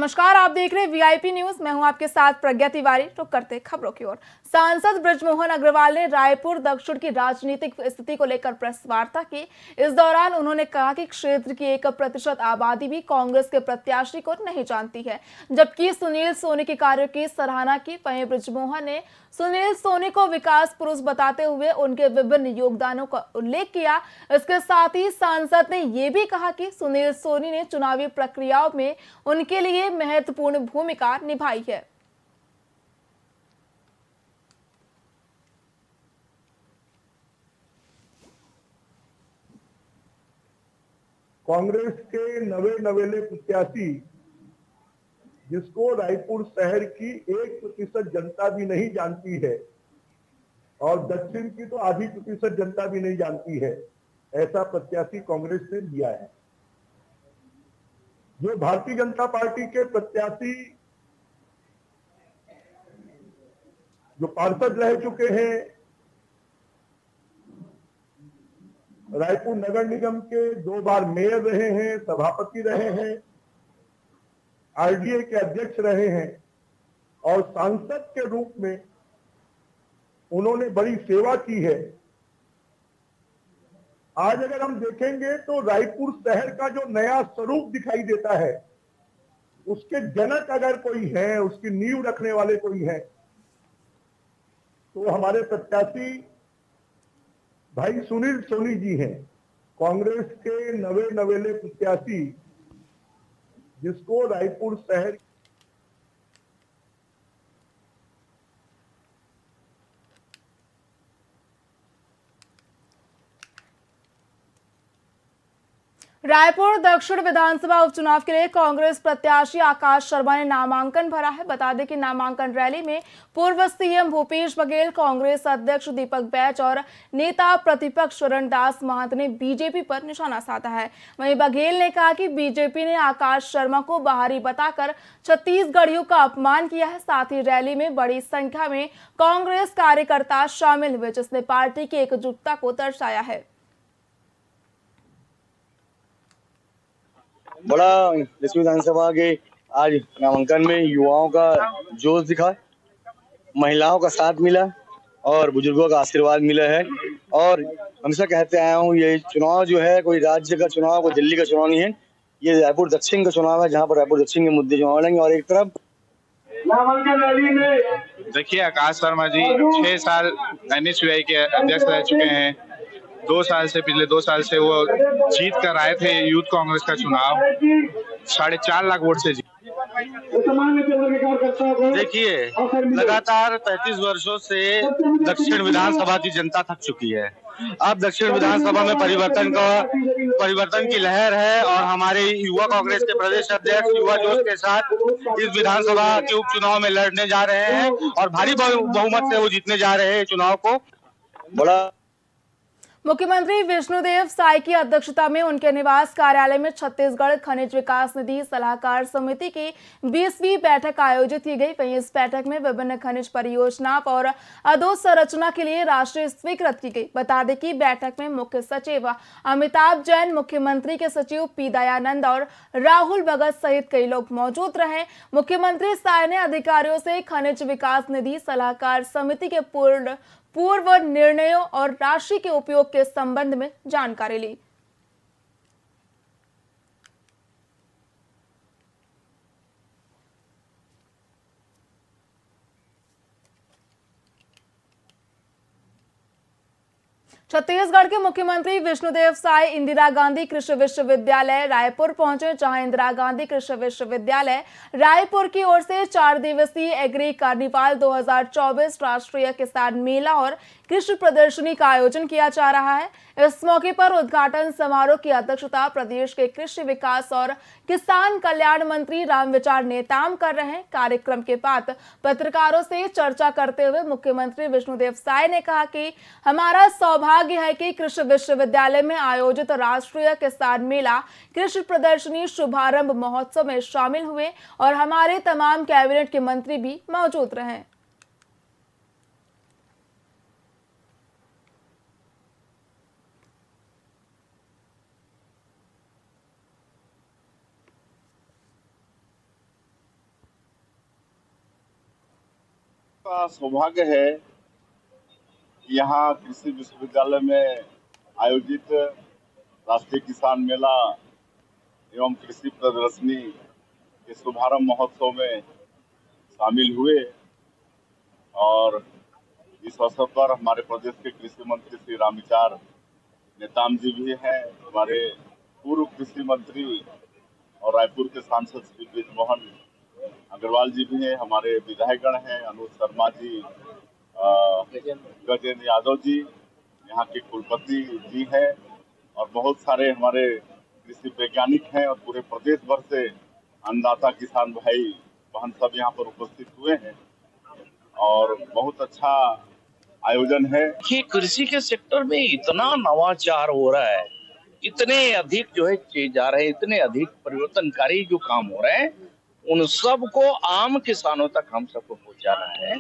नमस्कार, आप देख रहे हैं वीआईपी न्यूज। मैं हूं आपके साथ प्रज्ञा तिवारी। तो करते खबरों की ओर। सांसद बृजमोहन अग्रवाल ने रायपुर दक्षिण की राजनीतिक स्थिति को लेकर प्रेस वार्ता की। इस दौरान उन्होंने कहा कि क्षेत्र की 1% आबादी भी कांग्रेस के प्रत्याशी को नहीं जानती है, जबकि सुनील सोनी के कार्यों की सराहना की। वहीं बृजमोहन ने सुनील सोनी को विकास पुरुष बताते हुए उनके विभिन्न योगदानों का उल्लेख किया। इसके साथ ही सांसद ने यह भी कहा कि सुनील सोनी ने चुनावी प्रक्रियाओं में उनके लिए महत्वपूर्ण भूमिका निभाई है। कांग्रेस के नवेले प्रत्याशी, जिसको रायपुर शहर की 1% जनता भी नहीं जानती है और दक्षिण की तो आधी प्रतिशत जनता भी नहीं जानती है, ऐसा प्रत्याशी कांग्रेस ने दिया है। जो भारतीय जनता पार्टी के प्रत्याशी जो पार्षद रह चुके हैं, रायपुर नगर निगम के 2 बार मेयर रहे हैं, सभापति रहे हैं, आरडीए के अध्यक्ष रहे हैं और सांसद के रूप में उन्होंने बड़ी सेवा की है। आज अगर हम देखेंगे तो रायपुर शहर का जो नया स्वरूप दिखाई देता है, उसके जनक अगर कोई है, उसकी नींव रखने वाले कोई है, तो हमारे प्रत्याशी भाई सुनील सोनी जी हैं। कांग्रेस के नवेले प्रत्याशी, जिसको रायपुर शहर रायपुर दक्षिण विधानसभा उपचुनाव के लिए कांग्रेस प्रत्याशी आकाश शर्मा ने नामांकन भरा है। बता दें कि नामांकन रैली में पूर्व सीएम भूपेश बघेल, कांग्रेस अध्यक्ष दीपक बैज और नेता प्रतिपक्ष चरणदास महंत ने बीजेपी पर निशाना साधा है। वहीं बघेल ने कहा कि बीजेपी ने आकाश शर्मा को बाहरी बताकर छत्तीसगढ़ियों का अपमान किया है। साथ ही रैली में बड़ी संख्या में कांग्रेस कार्यकर्ता शामिल हुए, जिसने पार्टी की एकजुटता को दर्शाया है। बड़ा इस विधानसभा के आज नामांकन में युवाओं का जोश दिखा, महिलाओं का साथ मिला और बुजुर्गों का आशीर्वाद मिला है। और हमेशा कहते आया हूँ, ये चुनाव जो है कोई राज्य का चुनाव, कोई दिल्ली का चुनाव नहीं है, ये रायपुर दक्षिण का चुनाव है, जहाँ पर रायपुर दक्षिण के मुद्दे जो लड़ेंगे। और एक तरफ देखिए, आकाश शर्मा जी 6 साल NHUI के अध्यक्ष रह चुके हैं। 2 साल से, पिछले 2 साल से वो जीत कर आए थे यूथ कांग्रेस का चुनाव, 4.5 लाख वोट से जीत। देखिए, लगातार 35 वर्षों से दक्षिण विधानसभा की जनता थक चुकी है। अब दक्षिण विधानसभा में परिवर्तन की लहर है और हमारे युवा कांग्रेस के प्रदेश अध्यक्ष युवा जोश के साथ इस विधानसभा के उपचुनाव में लड़ने जा रहे हैं और भारी बहुमत से वो जीतने जा रहे हैं चुनाव को। बड़ा मुख्यमंत्री विष्णुदेव साय की अध्यक्षता में उनके निवास कार्यालय में छत्तीसगढ़ खनिज विकास निधि सलाहकार समिति की 20वीं बैठक आयोजित की गई। वहीं इस बैठक में विभिन्न खनिज परियोजनाओं और अधोसंरचना के लिए राशि स्वीकृत की गई। बता दें कि बैठक में मुख्य सचिव अमिताभ जैन, मुख्यमंत्री के सचिव पी दयानंद और राहुल भगत सहित कई लोग मौजूद रहे। मुख्यमंत्री साय ने अधिकारियों से खनिज विकास निधि सलाहकार समिति के पूर्व निर्णयों और राशि के उपयोग के संबंध में जानकारी ली। छत्तीसगढ़ के मुख्यमंत्री विष्णुदेव साय इंदिरा गांधी कृषि विश्वविद्यालय रायपुर पहुंचे, जहां इंदिरा गांधी कृषि विश्वविद्यालय रायपुर की ओर से 4 दिवसीय एग्री कार्निवाल 2024 राष्ट्रीय किसान मेला और कृषि प्रदर्शनी का आयोजन किया जा रहा है। इस मौके पर उद्घाटन समारोह की अध्यक्षता प्रदेश के कृषि विकास और किसान कल्याण मंत्री रामविचार नेताम कर रहे हैं। कार्यक्रम के बाद पत्रकारों से चर्चा करते हुए मुख्यमंत्री विष्णुदेव साय ने कहा कि हमारा सौभाग्य है कि कृषि विश्वविद्यालय में आयोजित राष्ट्रीय किसान मेला कृषि प्रदर्शनी शुभारंभ महोत्सव में शामिल हुए और हमारे तमाम कैबिनेट के मंत्री भी मौजूद रहे। का सौभाग्य है कि यहाँ कृषि विश्वविद्यालय में आयोजित राष्ट्रीय किसान मेला एवं कृषि प्रदर्शनी के शुभारंभ महोत्सव में शामिल हुए और इस अवसर पर हमारे प्रदेश के कृषि मंत्री श्री रामविचार नेताम जी भी हैं, हमारे पूर्व कृषि मंत्री और रायपुर के सांसद श्री बृजमोहन अग्रवाल जी भी हैं, हमारे विधायकगण हैं, अनुज शर्मा जी, गजेंद्र यादव जी, यहाँ के कुलपति जी हैं और बहुत सारे हमारे कृषि वैज्ञानिक हैं और पूरे प्रदेश भर से अन्नदाता किसान भाई बहन सब यहाँ पर उपस्थित हुए हैं और बहुत अच्छा आयोजन है। कि कृषि के सेक्टर में इतना नवाचार हो रहा है, इतने अधिक जो है चीज आ रहे हैं, इतने अधिक परिवर्तनकारी जो काम हो रहे हैं, उन सब को आम किसानों तक हम सबको पहुंचाना है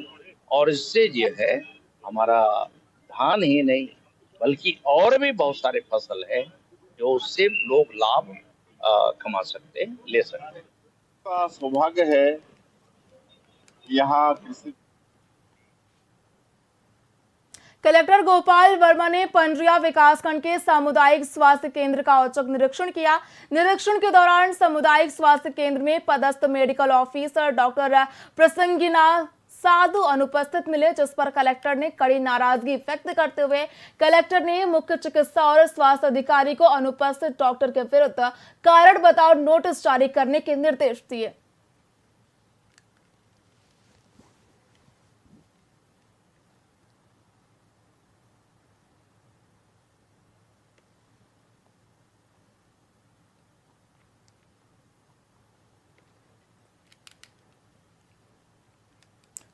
और इससे जो है हमारा धान ही नहीं बल्कि और भी बहुत सारे फसल है जो उससे लोग लाभ कमा सकते हैं, ले सकते हैं। का सौभाग्य है कि यहाँ कृषि कलेक्टर गोपाल वर्मा ने पंडरिया विकासखंड के सामुदायिक स्वास्थ्य केंद्र का औचक निरीक्षण किया। निरीक्षण के दौरान सामुदायिक स्वास्थ्य केंद्र में पदस्थ मेडिकल ऑफिसर डॉक्टर प्रसंगिना साधु अनुपस्थित मिले, जिस पर कलेक्टर ने कड़ी नाराजगी व्यक्त करते हुए कलेक्टर ने मुख्य चिकित्सा और स्वास्थ्य अधिकारी को अनुपस्थित डॉक्टर के विरुद्ध कारण बताओ नोटिस जारी करने के निर्देश दिए।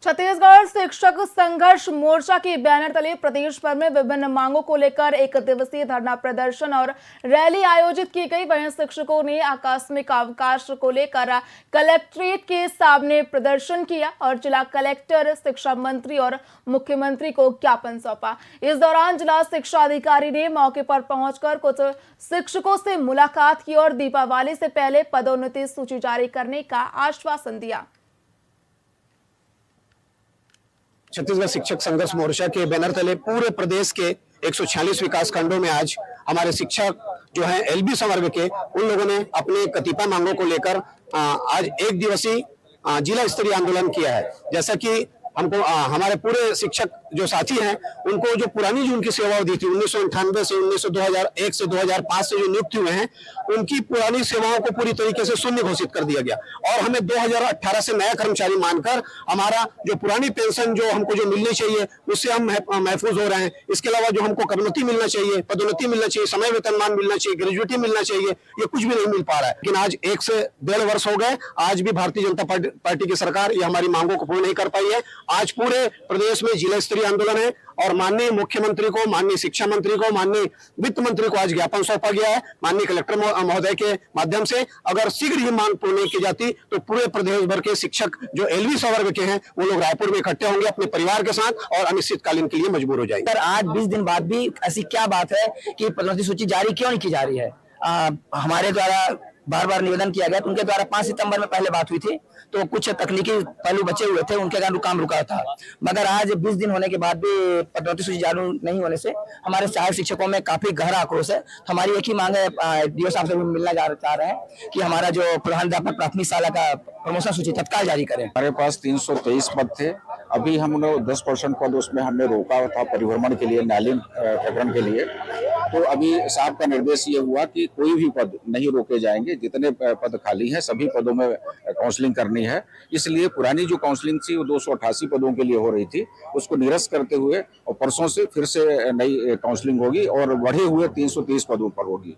छत्तीसगढ़ शिक्षक संघर्ष मोर्चा के बैनर तले प्रदेश भर में विभिन्न मांगों को लेकर एक दिवसीय धरना प्रदर्शन और रैली आयोजित की गई। वहीं शिक्षकों ने आकस्मिक अवकाश को लेकर कलेक्ट्रेट के सामने प्रदर्शन किया और जिला कलेक्टर, शिक्षा मंत्री और मुख्यमंत्री को ज्ञापन सौंपा। इस दौरान जिला शिक्षा अधिकारी ने मौके पर पहुंचकर कुछ शिक्षकों से मुलाकात की और दीपावली से पहले पदोन्नति सूची जारी करने का आश्वासन दिया। छत्तीसगढ़ शिक्षक संघर्ष मोर्चा के बैनर तले पूरे प्रदेश के 146 विकास खंडों में आज हमारे शिक्षक जो हैं एलबी संवर्ग के, उन लोगों ने अपने कतिपय मांगों को लेकर आज एक दिवसीय जिला स्तरीय आंदोलन किया है। जैसा कि हमको हमारे पूरे शिक्षक जो साथी हैं उनको जो पुरानी जो उनकी सेवा दी थी 1998 से 2001 से 2005 से जो नियुक्त हुए हैं, उनकी पुरानी सेवाओं को पूरी तरीके से शून्य घोषित कर दिया गया और हमें 2018 से नया कर्मचारी मानकर हमारा जो पुरानी पेंशन जो हमको जो मिलनी चाहिए उससे हम महफूज हो रहे हैं। इसके अलावा जो हमको करोन्नति मिलना चाहिए, पदोन्नति मिलना चाहिए, समय वेतनमान मिलना चाहिए, ग्रेजुएटी मिलना चाहिए, ये कुछ भी नहीं मिल पा रहा है। लेकिन आज 1 से 1.5 वर्ष हो गए, आज भी भारतीय जनता पार्टी की सरकार ये हमारी मांगों को पूर्ण नहीं कर पाई है। आज पूरे प्रदेश में जिला स्तरीय आंदोलन है और माननीय मुख्यमंत्री को, माननीय शिक्षा मंत्री को, माननीय वित्त मंत्री को आज ज्ञापन सौंपा गया है। माननीय कलेक्टर महोदय के माध्यम से अगर शीघ्र ही मांग पूर्ण नहीं की जाती तो पूरे प्रदेश भर के शिक्षक जो एलवी संवर्ग के हैं वो लोग रायपुर में इकट्ठे होंगे अपने परिवार के साथ और अनिश्चितकालीन के लिए मजबूर हो जाएंगे। आज 20 दिन बाद भी ऐसी क्या बात है कि पदोन्नति सूची जारी क्यों नहीं की जा रही है? हमारे द्वारा बार बार निवेदन किया गया, उनके द्वारा 5 सितंबर में पहले बात हुई थी तो कुछ तकनीकी पहलू बचे हुए थे, उनके कारण काम रुका था। मगर आज 20 दिन होने के बाद भी पदोन्नति सूची जारी नहीं होने से हमारे सहायक शिक्षकों में काफी गहरा आक्रोश है। हमारी एक ही मांग है, डीओ साहब से भी मिलना चाह रहे हैं कि हमारा जो प्रधानाध्यापक प्राथमिक शाला का प्रमोशन सूची तत्काल जारी करें। हमारे पास 323 पद थे, अभी हम लोग 10% पद उसमें हमने रोका था परिभ्रमण के लिए, न्यायालयीन प्रकरण के लिए। तो अभी साहब का निर्देश ये हुआ कि कोई भी पद नहीं रोके जाएंगे, जितने पद खाली हैं सभी पदों में काउंसलिंग करनी है। इसलिए पुरानी जो काउंसलिंग थी वो 288 पदों के लिए हो रही थी, उसको निरस्त करते हुए और परसों से फिर से नई काउंसलिंग होगी और बढ़े हुए 330 पदों पर होगी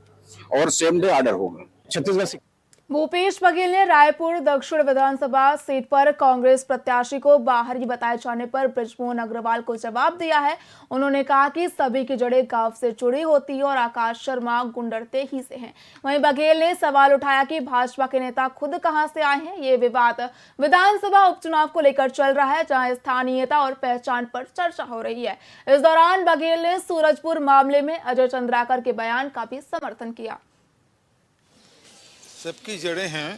और सेम डे ऑर्डर होगा। छत्तीसगढ़ भूपेश बघेल ने रायपुर दक्षिण विधानसभा सीट पर कांग्रेस प्रत्याशी को बाहरी बताए जाने पर बृजमोहन अग्रवाल को जवाब दिया है। उन्होंने कहा कि सभी की जड़ें गांव से जुड़ी होती है और आकाश शर्मा गुंडरते ही से हैं। वहीं बघेल ने सवाल उठाया कि भाजपा के नेता खुद कहां से आए हैं। ये विवाद विधानसभा उपचुनाव को लेकर चल रहा है, जहां स्थानीयता और पहचान पर चर्चा हो रही है। इस दौरान बघेल ने सूरजपुर मामले में अजय चंद्राकर के बयान का भी समर्थन किया। सबकी जड़ें हैं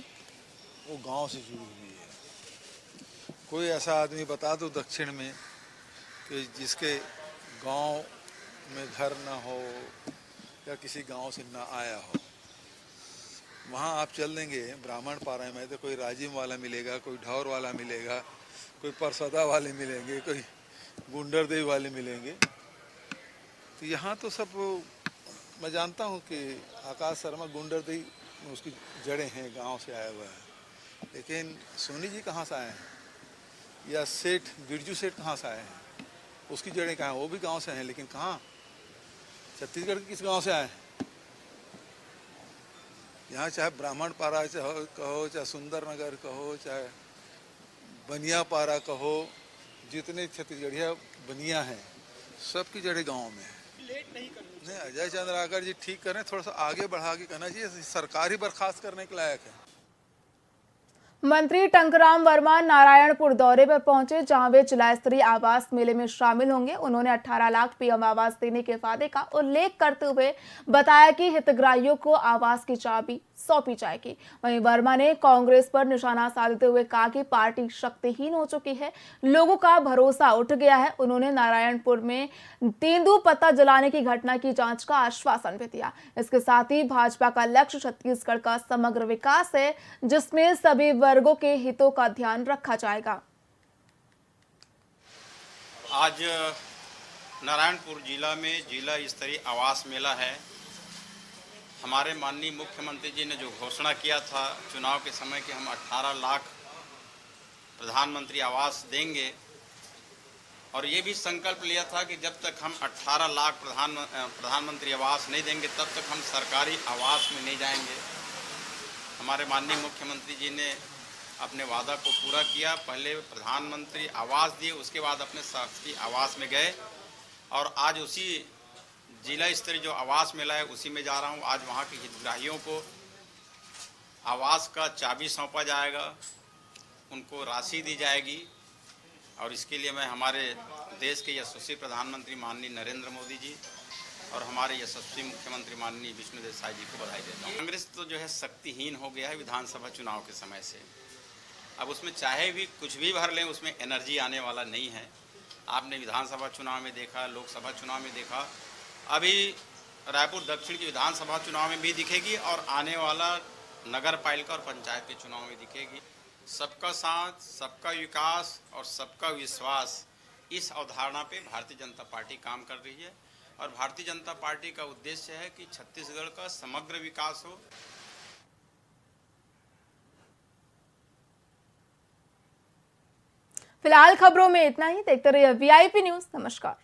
वो गांव से जुड़ी हुई है। कोई ऐसा आदमी बता दो दक्षिण में कि जिसके गांव में घर ना हो या किसी गांव से ना आया हो। वहाँ आप चल देंगे ब्राह्मण पारा में तो कोई राजिम वाला मिलेगा, कोई ढौर वाला मिलेगा, कोई परसदा वाले मिलेंगे, कोई गुंडरदेवी वाले मिलेंगे। तो यहाँ तो सब मैं जानता हूँ कि आकाश शर्मा गुंडरदेवी में उसकी जड़ें हैं, गांव से आया हुआ है। लेकिन सोनी जी कहाँ से आए हैं, या सेठ बिरजू सेठ कहाँ से आए हैं, उसकी जड़ें कहाँ हैं? वो भी गांव से हैं, लेकिन कहाँ, छत्तीसगढ़ के किस गांव से आए हैं? यहाँ चाहे ब्राह्मण पारा चाहे कहो, चाहे सुंदर नगर कहो, चाहे बनिया पारा कहो, जितने छत्तीसगढ़िया बनिया हैं सबकी जड़ें गांव में है। नहीं, अजय चंद्राकर जी ठीक करें, थोड़ा सा आगे बढ़ा के कहना चाहिए, सरकार ही बर्खास्त करने के लायक है। मंत्री टंकराम वर्मा नारायणपुर दौरे पर पहुंचे, जहां वे जिला स्तरीय आवास मेले में शामिल होंगे। उन्होंने 18 लाख पीएम आवास देने के वादे का उल्लेख करते हुए बताया कि हितग्राहियों को आवास की चाबी सौंपी जाएगी। वहीं वर्मा ने कांग्रेस पर निशाना साधते हुए कहा कि पार्टी शक्तिहीन हो चुकी है, लोगों का भरोसा उठ गया है। उन्होंने नारायणपुर में तेंदुपत्ता जलाने की घटना की जांच का आश्वासन भी दिया। इसके साथ ही भाजपा का लक्ष्य छत्तीसगढ़ का समग्र विकास है, जिसमें सभी वर्गों के हितों का ध्यान रखा जाएगा। आज नारायणपुर जिला में जिला स्तरीय आवास मेला है। हमारे माननीय मुख्यमंत्री जी ने जो घोषणा किया था चुनाव के समय कि हम 18 लाख प्रधानमंत्री आवास देंगे, और ये भी संकल्प लिया था कि जब तक हम 18 लाख प्रधानमंत्री आवास नहीं देंगे तब तक हम सरकारी आवास में नहीं जाएंगे। हमारे माननीय मुख्यमंत्री जी ने अपने वादा को पूरा किया। पहले प्रधानमंत्री आवास दिए, उसके बाद अपने शासकीय आवास में गए, और आज उसी जिला स्तरीय जो आवास मेला है उसी में जा रहा हूँ। आज वहाँ के हितग्राहियों को आवास का चाबी सौंपा जाएगा, उनको राशि दी जाएगी, और इसके लिए मैं हमारे देश के यशस्वी प्रधानमंत्री माननीय नरेंद्र मोदी जी और हमारे यशस्वी मुख्यमंत्री माननीय विष्णुदेव साय जी को बधाई देता हूँ। कांग्रेस तो जो है शक्तिहीन हो गया है विधानसभा चुनाव के समय से। अब उसमें चाहे भी कुछ भी भर लें, उसमें एनर्जी आने वाला नहीं है। आपने विधानसभा चुनाव में देखा, लोकसभा चुनाव में देखा, अभी रायपुर दक्षिण की विधानसभा चुनाव में भी दिखेगी, और आने वाला नगर पालिका और पंचायत के चुनाव में दिखेगी। सबका साथ, सबका विकास और सबका विश्वास, इस अवधारणा पे भारतीय जनता पार्टी काम कर रही है, और भारतीय जनता पार्टी का उद्देश्य है कि छत्तीसगढ़ का समग्र विकास हो। फिलहाल खबरों में इतना ही। देखते रहिए VIP न्यूज़। नमस्कार।